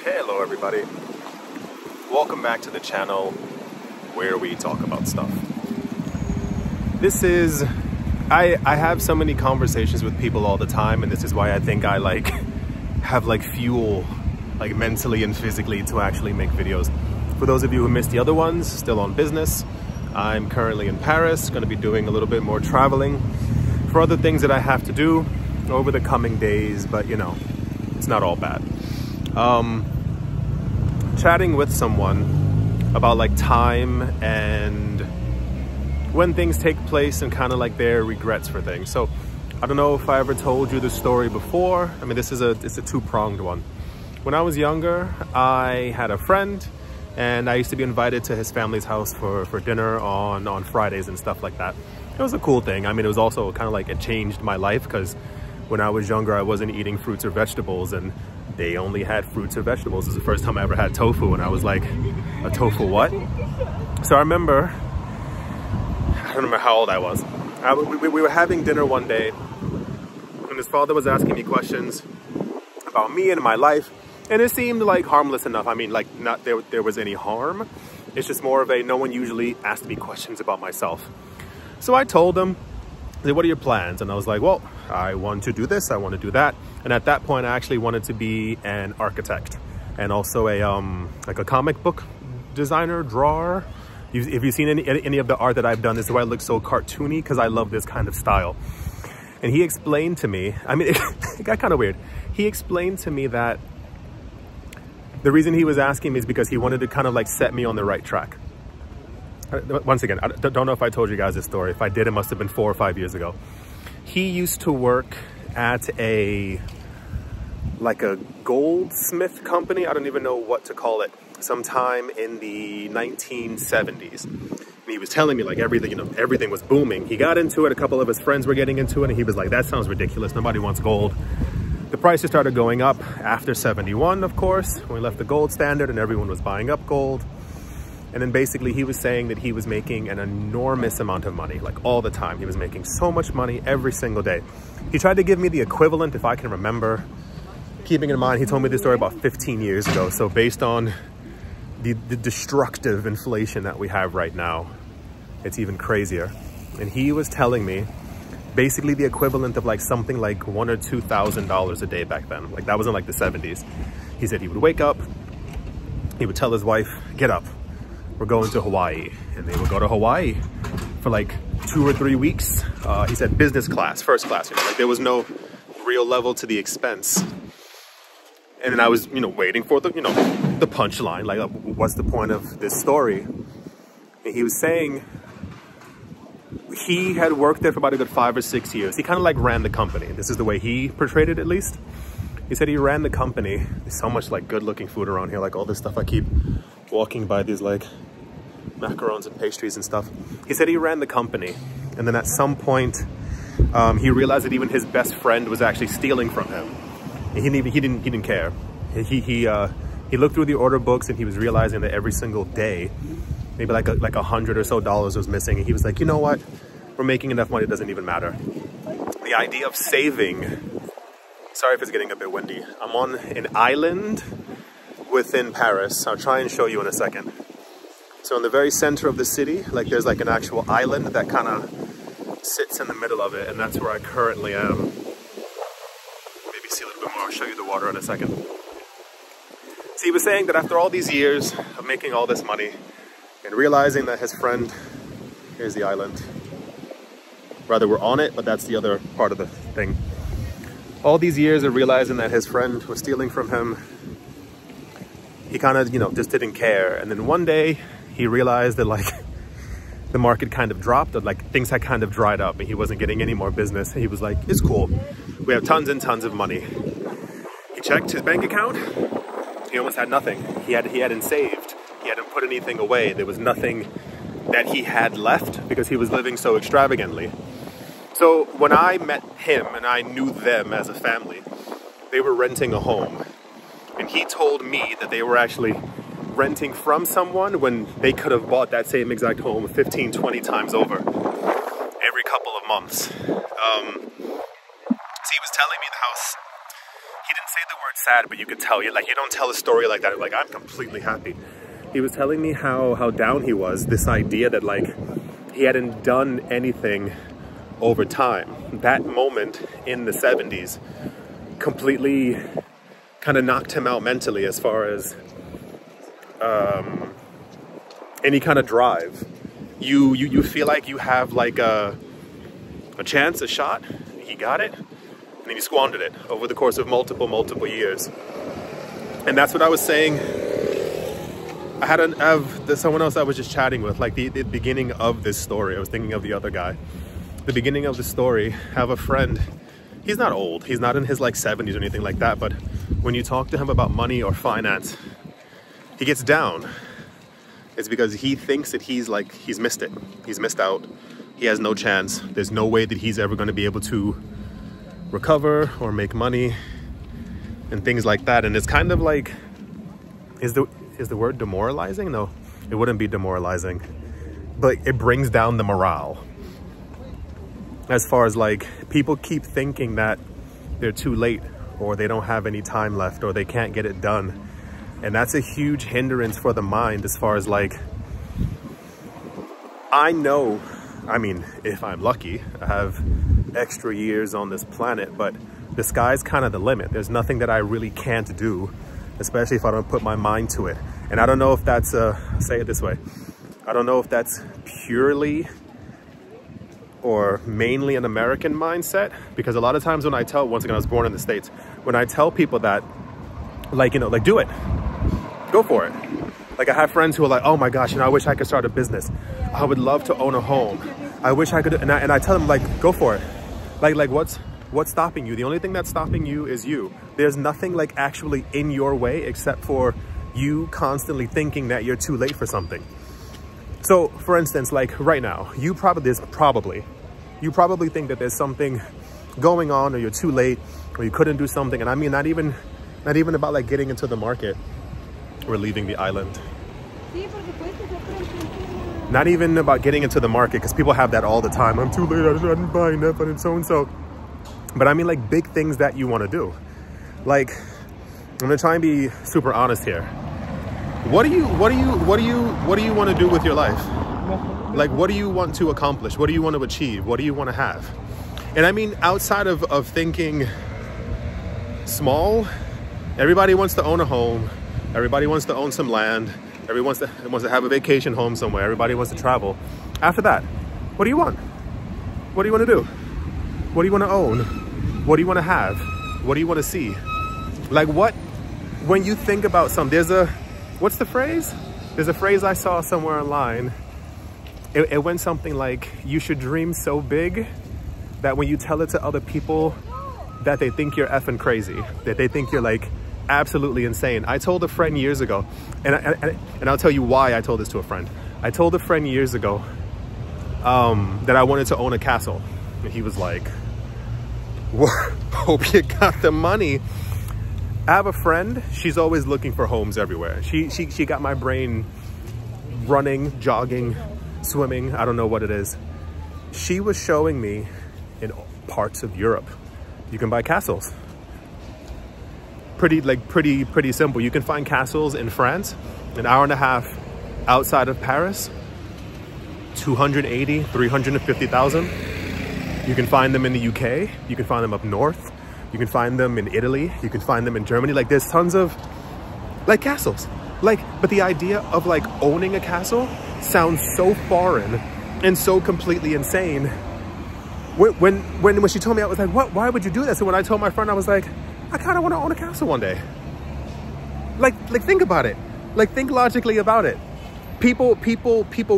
Hello everybody, welcome back to the channel where we talk about stuff. This is, I have so many conversations with people all the time, and this is why I think I have fuel mentally and physically to actually make videos. For those of you who missed the other ones, still on business, I'm currently in Paris, going to be doing a little bit more traveling for other things that I have to do over the coming days, but you know, it's not all bad. Chatting with someone about time and when things take place and kind of their regrets for things. So I don't know if I ever told you the story before. I mean, it's a two-pronged one. When I was younger, I had a friend and I used to be invited to his family's house for dinner on Fridays and stuff like that. It was a cool thing. I mean, it was also kind of it changed my life, because when I was younger, I wasn't eating fruits or vegetables, and they only had fruits or vegetables. It was the first time I ever had tofu, and I was like, a tofu what? So I remember, I don't remember how old I was. We were having dinner one day, and his father was asking me questions about me and my life, and it seemed harmless enough. I mean, not there was any harm. It's just more of a, no one usually asked me questions about myself. So I told him, what are your plans? And I was like, well, I want to do this, I want to do that. And at that point, I actually wanted to be an architect and also a comic book designer, drawer. If you've seen any of the art that I've done, this is why it looks so cartoony, because I love this kind of style. And he explained to me, I mean, it got kind of weird. He explained to me that the reason he was asking me is because he wanted to kind of set me on the right track. Once again, I don't know if I told you guys this story. If I did, it must have been 4 or 5 years ago. He used to work at a goldsmith company. I don't even know what to call it. Sometime in the 1970s. And he was telling me everything, everything was booming. He got into it. A couple of his friends were getting into it, and he was like, that sounds ridiculous. Nobody wants gold. The prices started going up after 71, of course, when we left the gold standard and everyone was buying up gold. And then basically he was saying that he was making an enormous amount of money, all the time. He was making so much money every single day. He tried to give me the equivalent, if I can remember. Keeping in mind, he told me this story about 15 years ago. So based on the destructive inflation that we have right now, it's even crazier. And he was telling me basically the equivalent of something like $1,000 or $2,000 a day back then. That was in the 70s. He said he would wake up, he would tell his wife, get up, we're going to Hawaii. And they would go to Hawaii for 2 or 3 weeks. He said business class, first class, there was no real level to the expense. And then I was, waiting for the, the punchline, what's the point of this story? And he was saying he had worked there for about a good 5 or 6 years. He kind of ran the company. This is the way he portrayed it, at least. He said he ran the company. There's so much good looking food around here, all this stuff. I keep walking by these macarons and pastries and stuff. He said he ran the company, and then at some point he realized that even his best friend was actually stealing from him. And he didn't care. He looked through the order books, and he was realizing that every single day maybe $100 or so was missing. And he was like, you know what, we're making enough money, it doesn't even matter. The idea of saving, sorry if it's getting a bit windy, I'm on an island within Paris. I'll try and show you in a second. So in the very center of the city, there's an actual island that kind of sits in the middle of it, and that's where I currently am. Maybe see a little bit more. I'll show you the water in a second. So he was saying that after all these years of making all this money and realizing that his friend, here's the island. Rather, we're on it, but that's the other part of the thing. All these years of realizing that his friend was stealing from him, he kind of, just didn't care. And then one day he realized that the market kind of dropped, that things had kind of dried up and he wasn't getting any more business. He was like, it's cool. We have tons and tons of money. He checked his bank account. He almost had nothing. He hadn't saved. He hadn't put anything away. There was nothing that he had left because he was living so extravagantly. So when I met him and I knew them as a family, they were renting a home. And he told me that they were actually renting from someone when they could have bought that same exact home 15, 20 times over every couple of months. So he was telling me the house, he didn't say the word not sad, but you could tell, like, you don't tell a story like that. Like, I'm completely happy. He was telling me how down he was, this idea that, like, he hadn't done anything over time. That moment in the 70s completely kind of knocked him out mentally as far as any kind of drive. You feel like you have like a chance, a shot. He got it, and then he squandered it over the course of multiple years. And that's what I was saying. I had someone else I was just chatting with, like the beginning of this story. I was thinking of the other guy. The beginning of the story, I have a friend. He's not old. He's not in his like 70s or anything like that. But when you talk to him about money or finance, he gets down. It's because he thinks that he's missed it. He's missed out. He has no chance. There's no way that he's ever going to be able to recover or make money and things like that. And it's kind of like, is the word demoralizing? No, it wouldn't be demoralizing, but it brings down the morale. As far as like, people keep thinking that they're too late or they don't have any time left or they can't get it done. And that's a huge hindrance for the mind as far as like, I know, I mean, if I'm lucky, I have extra years on this planet, but the sky's kind of the limit. There's nothing that I really can't do, especially if I don't put my mind to it. And I don't know if that's, say it this way, I don't know if that's purely or mainly an American mindset, because a lot of times when I tell, once again, I was born in the States, when I tell people that, like, you know, like, do it, go for it. Like, I have friends who are like, oh my gosh, you know, I wish I could start a business. I would love to own a home. I wish I could, and I tell them, like, go for it. Like what's stopping you? The only thing that's stopping you is you. There's nothing like actually in your way except for you constantly thinking that you're too late for something. So for instance, like right now, you probably think that there's something going on, or you're too late, or you couldn't do something. And I mean, not even about like getting into the market or leaving the island. Not even about getting into the market, because people have that all the time. I'm too late, I didn't buy enough, and so and so. But I mean, like, big things that you want to do. Like, I'm gonna try and be super honest here. What do you want to do with your life? Like, what do you want to accomplish? What do you want to achieve? What do you want to have? And I mean, outside of thinking small, everybody wants to own a home. Everybody wants to own some land. Everyone wants to have a vacation home somewhere. Everybody wants to travel. After that, what do you want? What do you want to do? What do you want to own? What do you want to have? What do you want to see? Like, what, when you think about something, what's the phrase? There's a phrase I saw somewhere online. It went something like, you should dream so big that when you tell it to other people, that they think you're effing crazy, that they think you're like absolutely insane. I told a friend years ago, and I'll tell you why I told this to a friend. I told a friend years ago that I wanted to own a castle. And he was like, hope you got the money. I have a friend, she's always looking for homes everywhere. She got my brain running, jogging, swimming, I don't know what it is. She was showing me in parts of Europe, you can buy castles. Pretty simple. You can find castles in France, an hour and a half outside of Paris, 280, 350,000. You can find them in the UK. You can find them up north. You can find them in Italy. You can find them in Germany. Like, there's tons of like castles. Like, but the idea of like owning a castle sounds so foreign and so completely insane. When she told me, I was like, what? Why would you do that? So when I told my friend, I was like, I kind of want to own a castle one day. Like think about it. Like, think logically about it. People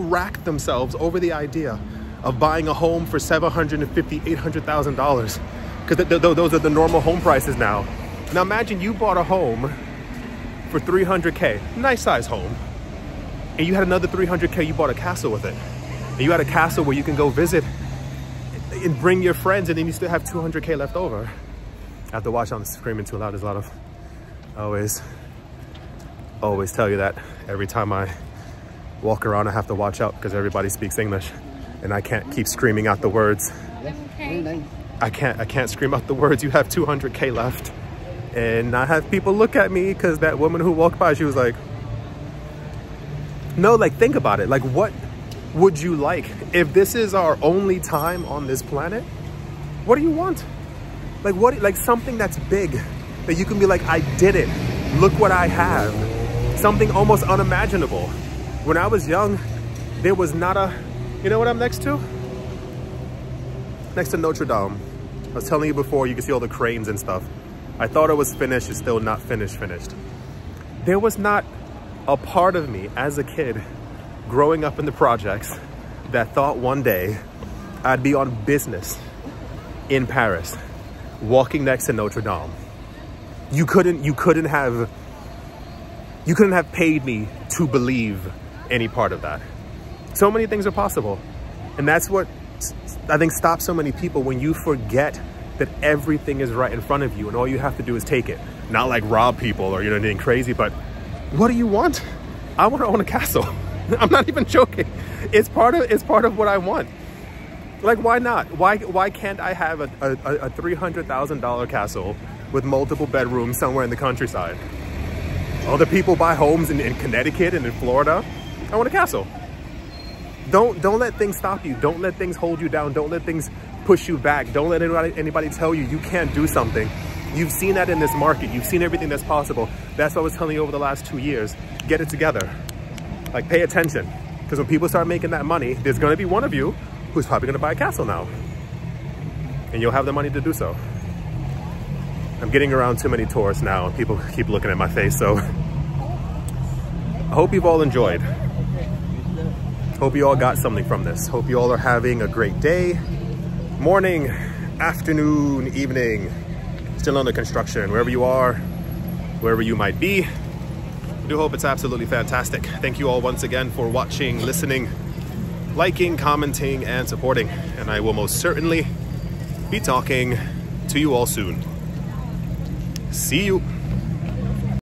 rack themselves over the idea of buying a home for $750,000, $800,000, because those are the normal home prices now. Now imagine you bought a home for $300K, nice size home, and you had another $300K, you bought a castle with it. And you had a castle where you can go visit and bring your friends, and then you still have $200K left over. I have to watch out, I'm screaming too loud. There's a lot of, always tell you that every time I walk around, I have to watch out because everybody speaks English and I can't keep screaming out the words. I can't scream out the words. You have $200K left And I have people look at me because that woman who walked by, she was like, no, like, think about it. Like, what would you like? If this is our only time on this planet, what do you want? Like, what, like something that's big, that you can be like, I did it. Look what I have. Something almost unimaginable. When I was young, there was not a, you know what I'm next to? Next to Notre Dame. I was telling you before, you can see all the cranes and stuff. I thought it was finished, it's still not finished. There was not a part of me as a kid growing up in the projects that thought one day I'd be on business in Paris, walking next to Notre Dame. You couldn't have paid me to believe any part of that. So many things are possible. And that's what I think stops so many people, when you forget that everything is right in front of you and all you have to do is take it. Not like rob people or, you know, anything crazy, but what do you want? I want to own a castle. I'm not even joking. It's part of what I want. Like, why not? Why can't I have a $300,000 castle with multiple bedrooms somewhere in the countryside? Other people buy homes in Connecticut and in Florida. I want a castle. Don't let things stop you. Don't let things hold you down. Don't let things push you back. Don't let anybody tell you you can't do something. You've seen that in this market. You've seen everything that's possible. That's what I was telling you over the last 2 years. Get it together. Like, pay attention. Because when people start making that money, there's going to be one of you who's probably going to buy a castle now. And you'll have the money to do so. I'm getting around too many tourists now. People keep looking at my face. So I hope you've all enjoyed. Hope you all got something from this. Hope you all are having a great day. Morning, afternoon, evening. Still under construction, wherever you are, wherever you might be. I do hope it's absolutely fantastic. Thank you all once again for watching, listening, liking, commenting, and supporting. And I will most certainly be talking to you all soon. See you.